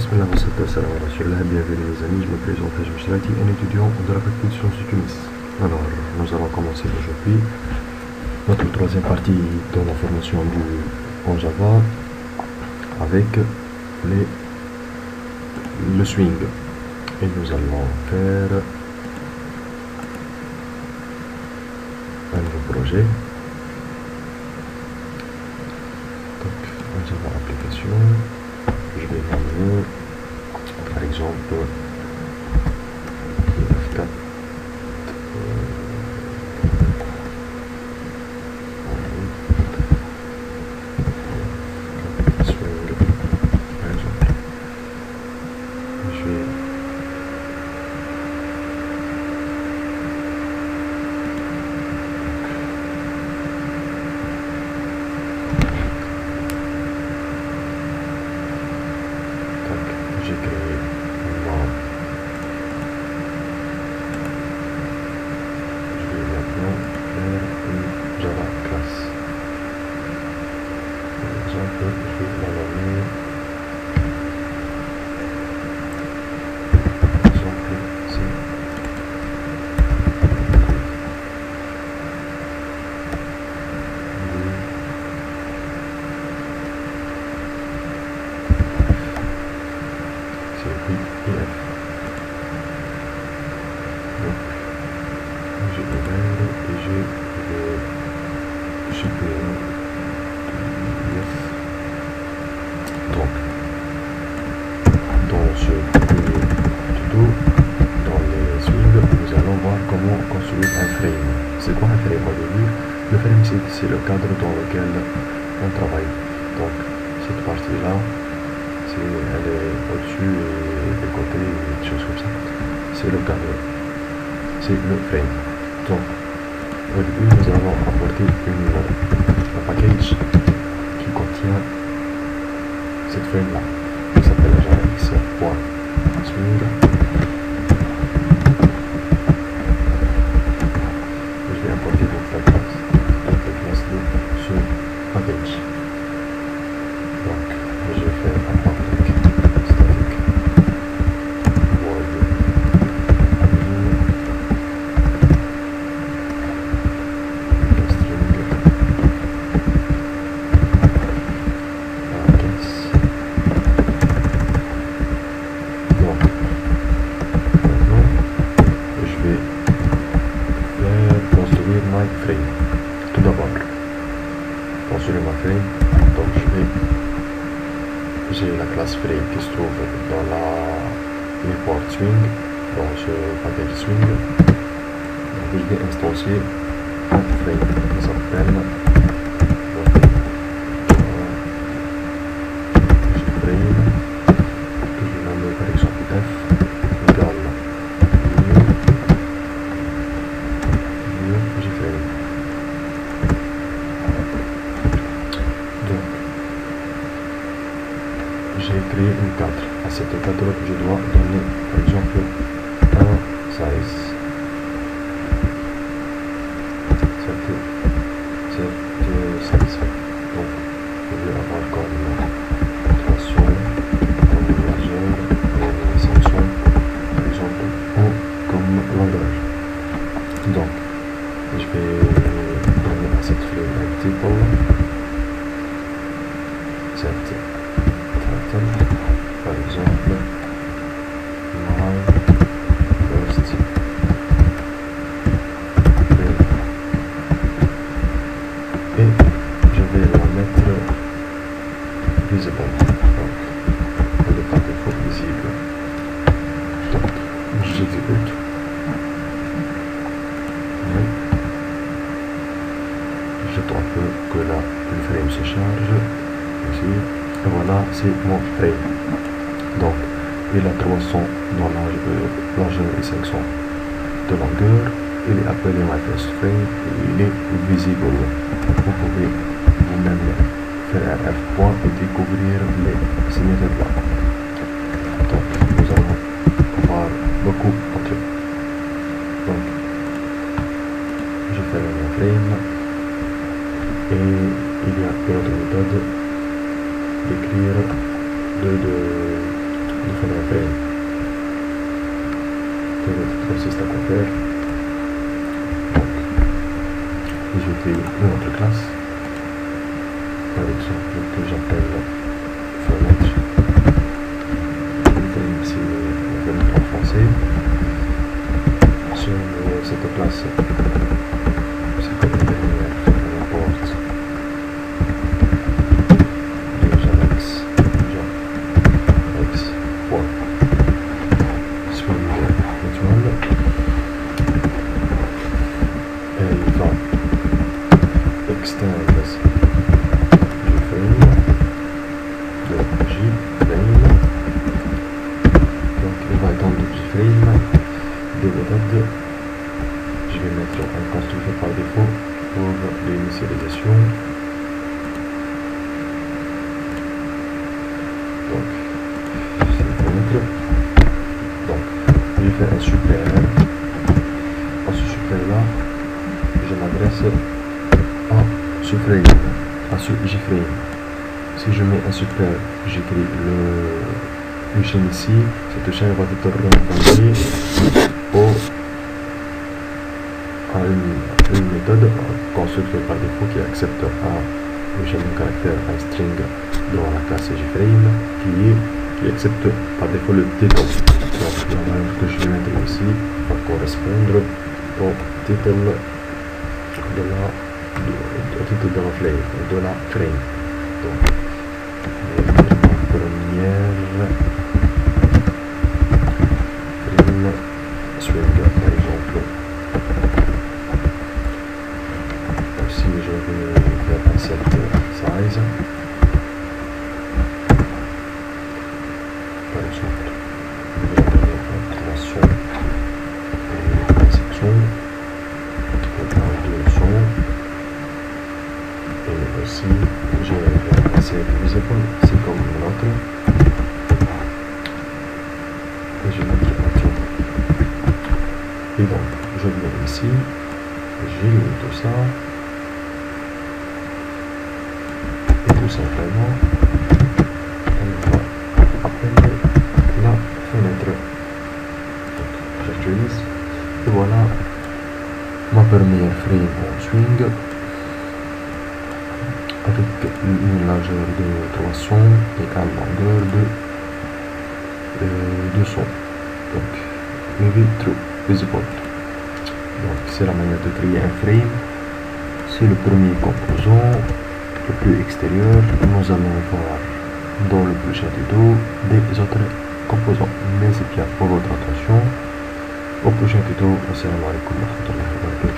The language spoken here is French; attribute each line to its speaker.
Speaker 1: Bismillah wa salam wa rahmatullah, bienvenue les amis, je me présente Hajim Shrati, un étudiant de la faculté de sciences du Tunis. Alors, nous allons commencer aujourd'hui notre troisième partie dans la formation en Java avec le swing. Et nous allons faire un nouveau projet. Donc, en Java application, je vais nommer par exemple F4 swing par exemple. Je vais j'ai créé je vais maintenant faire une Java class. Par exemple, je vais la nommer par exemple c'est IF. Donc, j'ai ouvert et je vais supprimer IF. Donc, dans ce premier tuto, dans les swings, nous allons voir comment construire un frame. C'est quoi un frame au début? Le frame, c'est le cadre dans lequel on travaille. Donc, cette partie-là, elle est au-dessus et des côtés, des choses comme ça. C'est le cadre, c'est le frame. Donc, au début, nous allons apporter un package qui contient cette frame-là. Il s'appelle Java.swing. Je vais importer donc la classe de ce package. Donc, je vais faire un public static void admin string case. Donc, maintenant, je vais faire construire my frame. Tout d'abord, construire ma frame. Donc, j'ai la classe frame qui se trouve dans l'import swing, dans ce package swing. Donc je vais instancier un frame qui s'appelle frame que je vais nommer par exemple F égale new jframe. Donc j'ai créé une cadre. À cette cadre, je dois donner par exemple un size. Cette size. Donc, je vais avoir comme dimension, comme largeur, comme section, par exemple, ou comme longueur. Donc, je vais donner à cette fleur un title. Par exemple, my first frame. Et je vais la mettre visible. Donc, elle est par défaut visible. Donc, j'exécute. J'attends un peu que le frame se charge. Ici. Et voilà, c'est mon frame. Donc, il a 300 dans largeur et 500 de longueur. Il est appelé my first frame et il est visible. Vous pouvez vous-même faire un F point et découvrir les signes de blanc. Donc, nous allons voir beaucoup entre eux. Donc, je fais mon frame et il y a une autre méthode d'écrire créer un frame. Peut-être consiste à quoi faire. Donc, je crée une autre classe, par exemple, que j'appelle fenêtre. Ici, fenêtre en français. Sur cette classe, c'est comme une dernière, n'importe. Je vais mettre un constructeur par défaut pour l'initialisation. Donc, je fais un super. À ce super là, je m'adresse à ce frame, à ce JFrame. Si je mets un super, j'écris une chaîne ici, cette chaîne va être renvoyée à une méthode constructeur par défaut qui accepte une chaîne de caractère, un string dans la classe JFrame qui accepte par défaut le titre. Donc la valeur que je vais mettre ici va correspondre au titre de la frame. Donc, première frame swing par exemple. Si je vais faire un set size, par exemple, je vais donner un son et une section, deux sons, et aussi je vais passer visible, c'est comme l'autre, et je vais mettre un tour. Et donc, je viens ici, j'élimine tout ça. Tout simplement, on va appeler la fenêtre. J'actualise et voilà ma première frame en swing avec une largeur de 300 et une longueur de 200. Donc, maybe true visible. Donc, c'est la manière de créer un frame. C'est le premier composant. Le plus extérieur, nous allons voir dans le prochain tuto des autres composants. Merci bien pour votre attention. Au prochain tuto, assalamu alaikum wa rahmatullahi wa barakatuh.